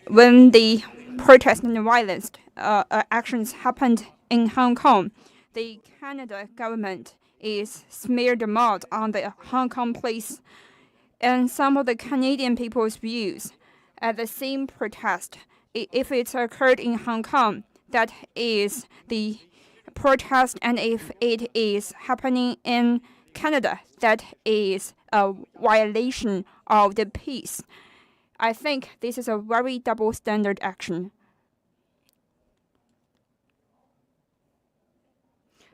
when the protest and violence actions happened in Hong Kong, the Canada government is smeared the mud on the Hong Kong police and some of the Canadian people's views. At the same protest, if it occurred in Hong Kong, that is the protest, and if it is happening in Canada, that is a violation of the peace. I think this is a very double standard action.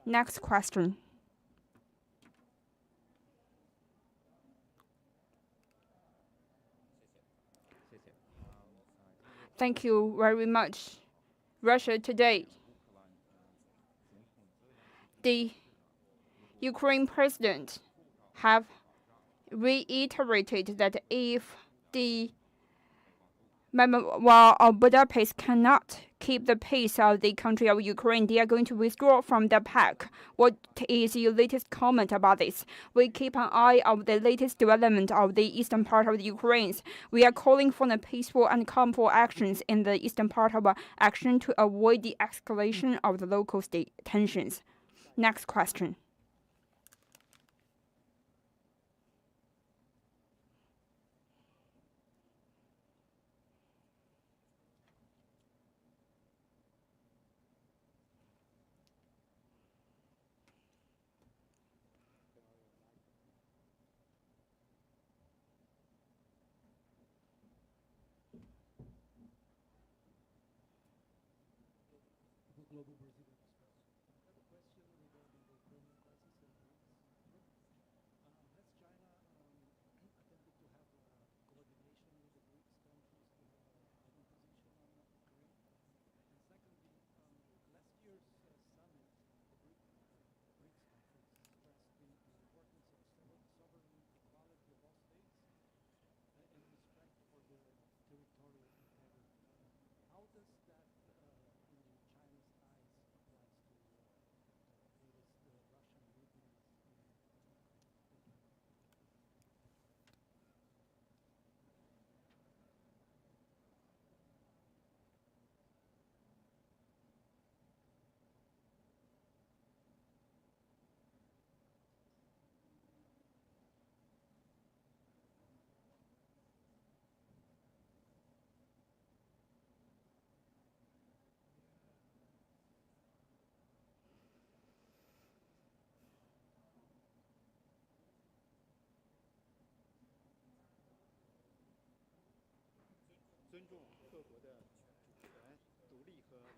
Next question. Thank you very much. Russia Today. The Ukraine president have reiterated that if the Myanmar or Budapest cannot keep the pace of the country of Ukraine, they are going to withdraw from the pact. What is your latest comment about this? We keep an eye on the latest development of the eastern part of the Ukraine. We are calling for the peaceful and calmful actions in the eastern part of action to avoid the escalation of the local state tensions. Next question.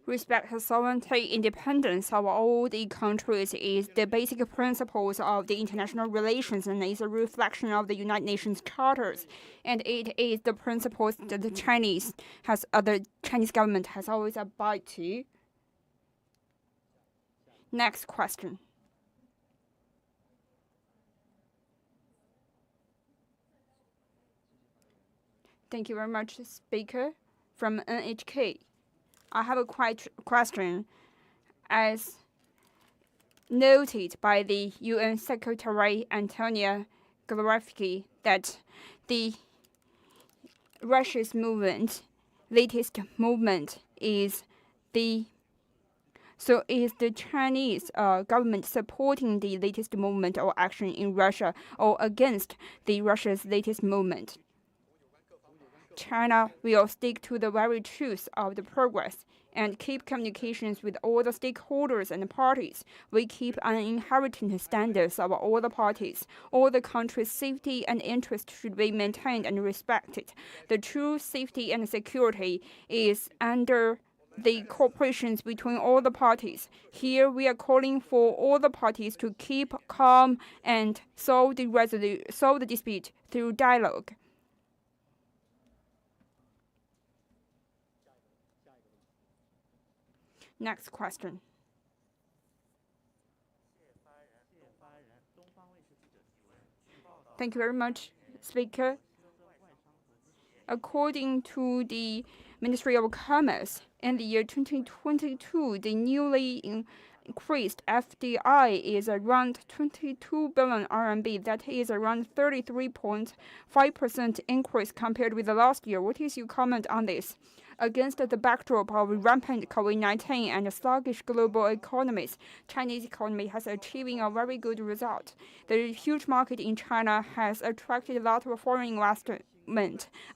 Respect the sovereignty, independence of all the countries is the basic principles of the international relations and is a reflection of the United Nations charters. And it is the principles that the Chinese government has always abided to. Next question. Thank you very much, Speaker. From NHK. I have a question. As noted by the UN Secretary Antonio Guterres, that the Russia's latest movement is the Chinese government supporting the latest movement or action in Russia or against the Russia's latest movement? China will stick to the very truth of the progress and keep communications with all the stakeholders and parties. We keep an inherent standards of all the parties. All the country's safety and interest should be maintained and respected. The true safety and security is under the cooperation between all the parties. Here we are calling for all the parties to keep calm and solve the dispute through dialogue. Next question. Thank you very much, Speaker. According to the Ministry of Commerce, in the year 2022, the newly increased FDI is around 22 billion RMB. That is around 33.5% increase compared with the last year. What is your comment on this? Against the backdrop of rampant COVID-19 and sluggish global economies, Chinese economy has achieving a very good result. The huge market in China has attracted a lot of foreign investment.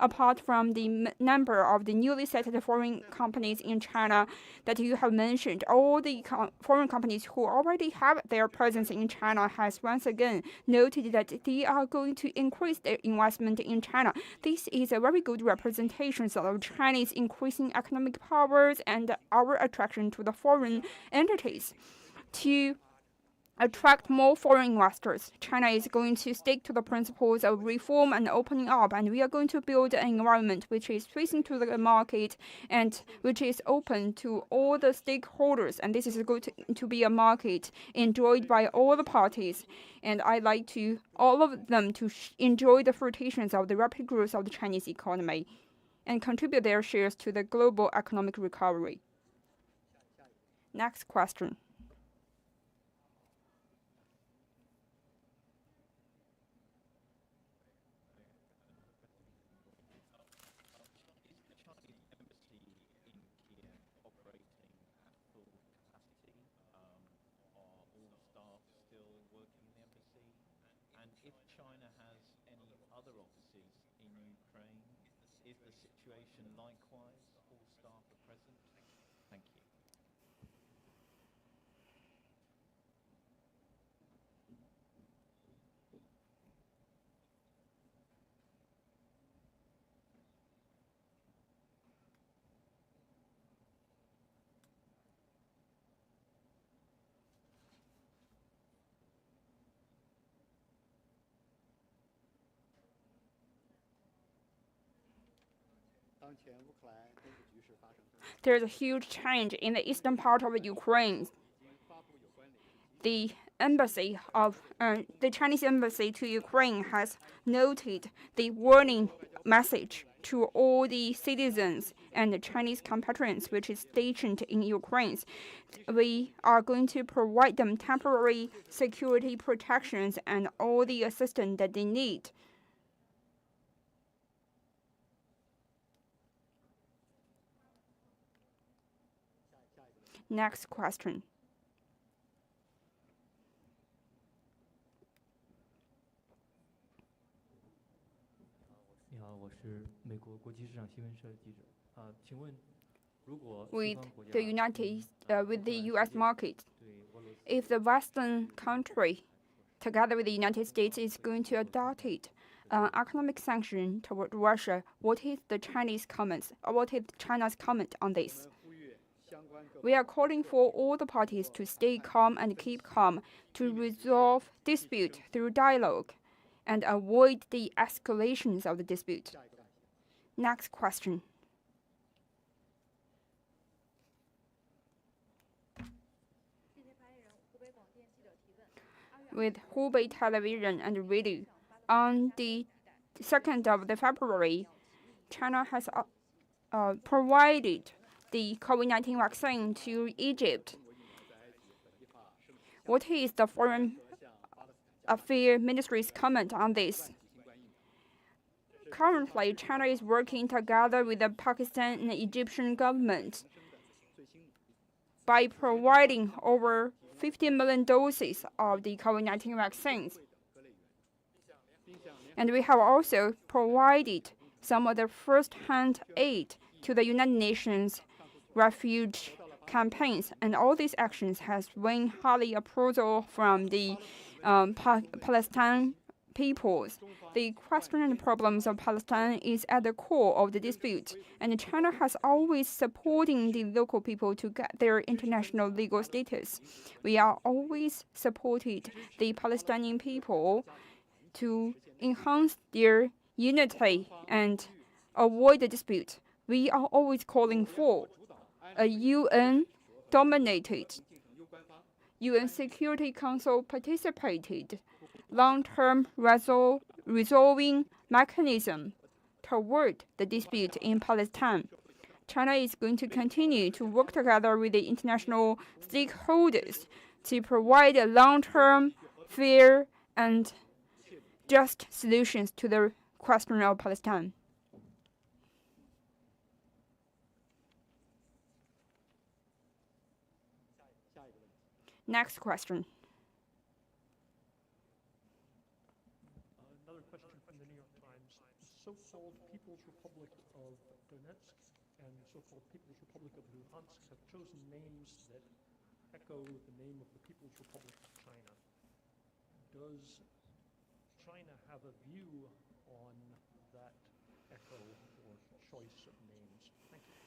Apart from the number of the newly settled foreign companies in China that you have mentioned, all the foreign companies who already have their presence in China has once again noted that they are going to increase their investment in China. This is a very good representation of Chinese increasing economic powers and our attraction to the foreign entities. To attract more foreign investors, China is going to stick to the principles of reform and opening up, and we are going to build an environment which is facing to the market and which is open to all the stakeholders, and this is going to be a market enjoyed by all the parties, and I'd like to all of them to enjoy the fruitions of the rapid growth of the Chinese economy and contribute their shares to the global economic recovery. Next question. If China has any other offices in Ukraine, is the situation likewise? All staff are present? Thank you. There's a huge change in the eastern part of Ukraine. The Chinese embassy to Ukraine has noted the warning message to all the citizens and the Chinese compatriots which is stationed in Ukraine. We are going to provide them temporary security protections and all the assistance that they need. Next question. With the U.S. market, if the Western country, together with the United States, is going to adopt it, economic sanction toward Russia, what is the Chinese comments? What is China's comment on this? We are calling for all the parties to stay calm and keep calm, to resolve dispute through dialogue, and avoid the escalations of the dispute. Next question. With Hubei Television and Radio, on the 2nd of February, China has provided the COVID-19 vaccine to Egypt. What is the Foreign Affairs Ministry's comment on this? Currently, China is working together with the Pakistan and Egyptian government by providing over 50 million doses of the COVID-19 vaccines. And we have also provided some of the first-hand aid to the United Nations refuge campaigns, and all these actions has won highly approval from the Palestine peoples. The question and problems of Palestine is at the core of the dispute, and China has always supporting the local people to get their international legal status. We are always supported the Palestinian people to enhance their unity and avoid the dispute. We are always calling for a UN-dominated, UN Security Council participated long-term resolving mechanism toward the dispute in Palestine. China is going to continue to work together with the international stakeholders to provide a long-term, fair, and just solutions to the question of Palestine. Next question. Another question from the New York Times. The so-called People's Republic of Donetsk and the so-called People's Republic of Luhansk have chosen names that echo the name of the People's Republic of China. Does China have a view on that echo or choice of names? Thank you.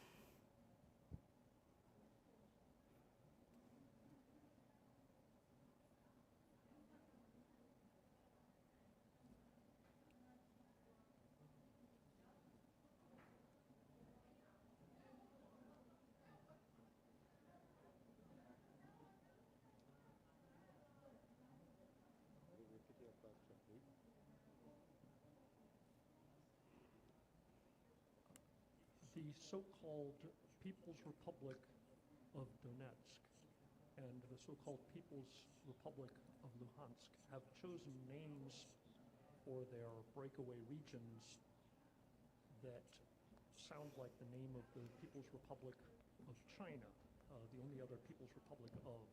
The so-called People's Republic of Donetsk and the so-called People's Republic of Luhansk have chosen names for their breakaway regions that sound like the name of the People's Republic of China, the only other People's Republic of.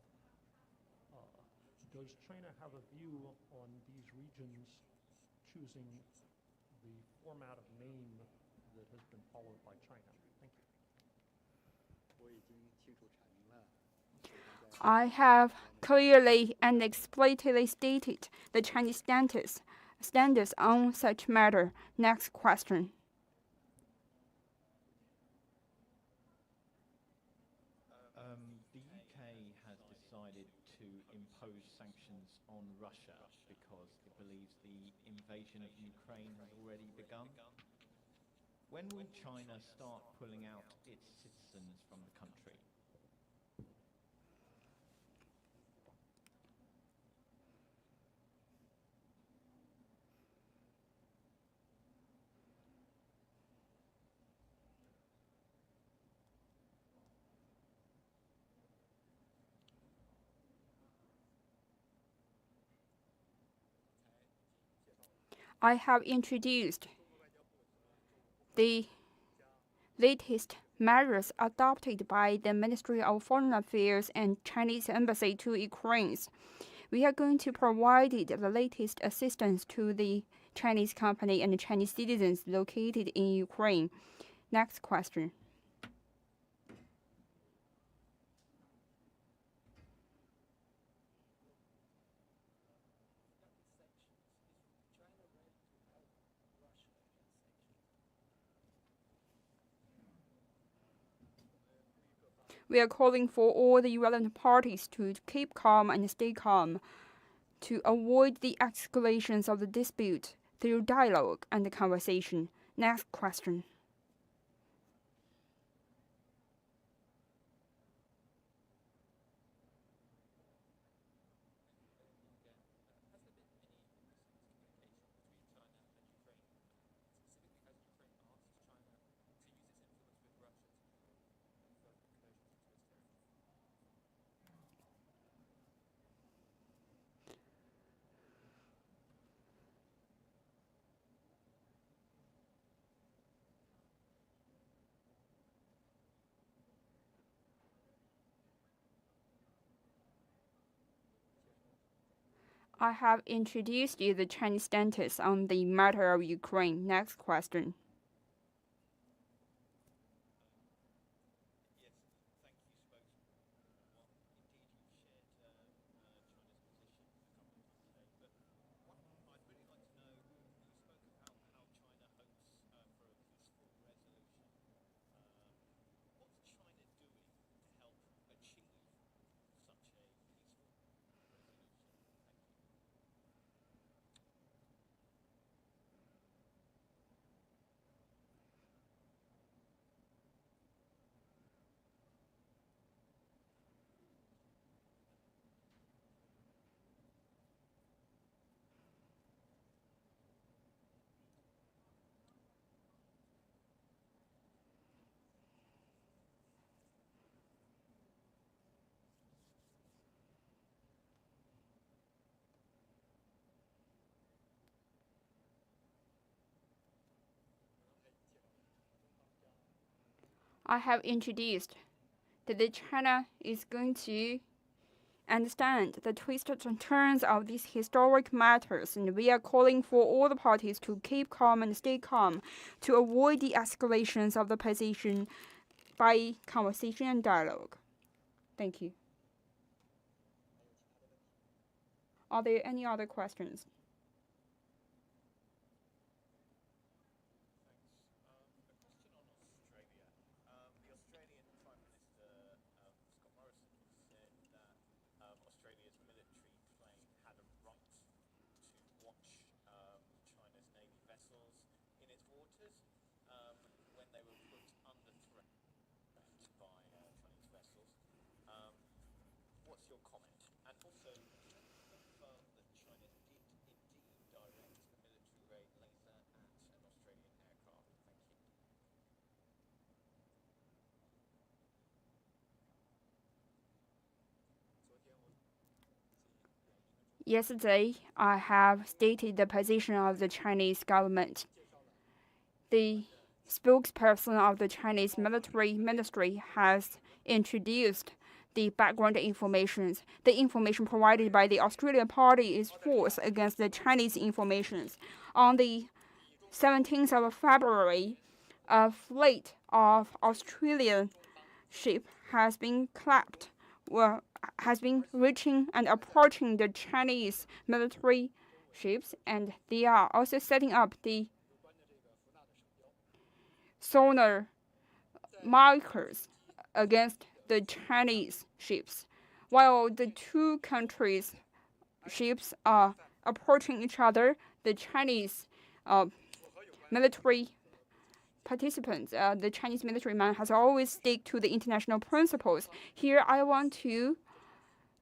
Does China have a view on these regions choosing the format of name that has been followed by China? Thank you. I have clearly and explicitly stated the Chinese standards on such matter. Next question. The UK has decided to impose sanctions on Russia because it believes the invasion of Ukraine has already begun. When will China start pulling out its citizens from the country? I have introduced the latest measures adopted by the Ministry of Foreign Affairs and Chinese Embassy to Ukraine. We are going to provide the latest assistance to the Chinese company and Chinese citizens located in Ukraine. Next question. We are calling for all the relevant parties to keep calm and stay calm, to avoid the escalations of the dispute through dialogue and conversation. Next question. I have introduced you the Chinese stance on the matter of Ukraine. Next question. I have introduced that China is going to understand the twists and turns of these historic matters, and we are calling for all the parties to keep calm and stay calm to avoid the escalations of the position by conversation and dialogue. Thank you. Are there any other questions? Australia's military plane had a right to watch China's Navy vessels in its waters when they were put under threat by Chinese vessels. What's your comment? And also, can you confirm that China did indeed direct a military grade laser at an Australian aircraft? Thank you. Yesterday, I have stated the position of the Chinese government. The spokesperson of the Chinese military ministry has introduced the background information. The information provided by the Australian party is false against the Chinese information. On the 17th of February, a fleet of Australian ship has been reaching and approaching the Chinese military ships, and they are also setting up the sonar markers against the Chinese ships. While the two countries' ships are approaching each other, the Chinese military participants, the Chinese military man has always stick to the international principles. Here, I want to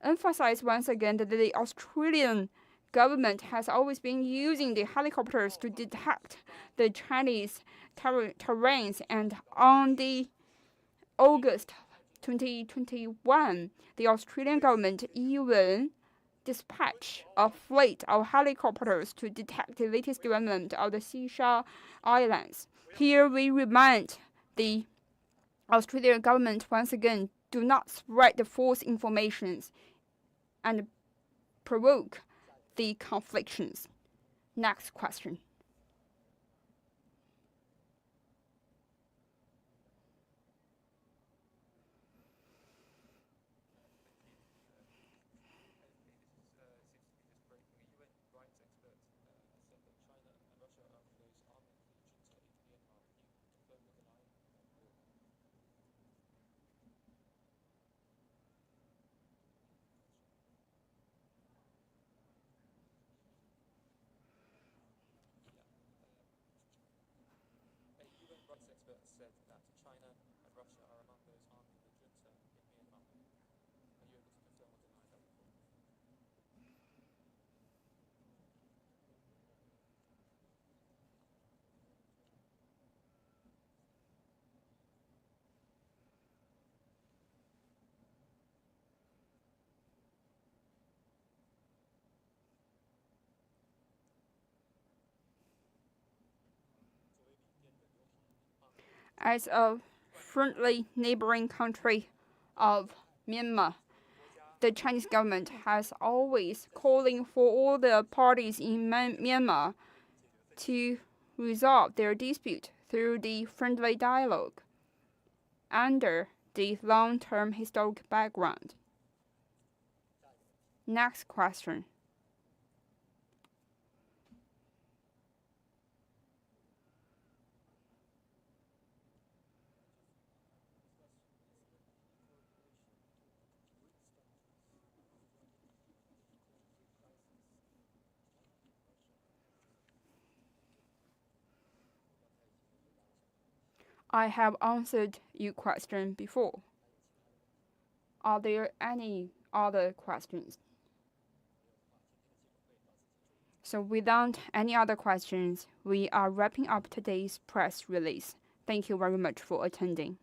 emphasize once again that the Australian government has always been using the helicopters to detect the Chinese terrains, and on the August 2021, the Australian government even dispatched a fleet of helicopters to detect the latest development of the Seychelles Islands. Here we remind the Australian government once again, do not spread the false informations and provoke the conflicts. Next question. Said that China and Russia are among those arming the junta in Myanmar. Are you able to confirm or deny that report? As a friendly neighboring country of Myanmar, the Chinese government has always calling for all the parties in Myanmar to resolve their dispute through the friendly dialogue under the long-term historic background. Next question. I have answered your question before. Are there any other questions? So without any other questions, we are wrapping up today's press release. Thank you very much for attending.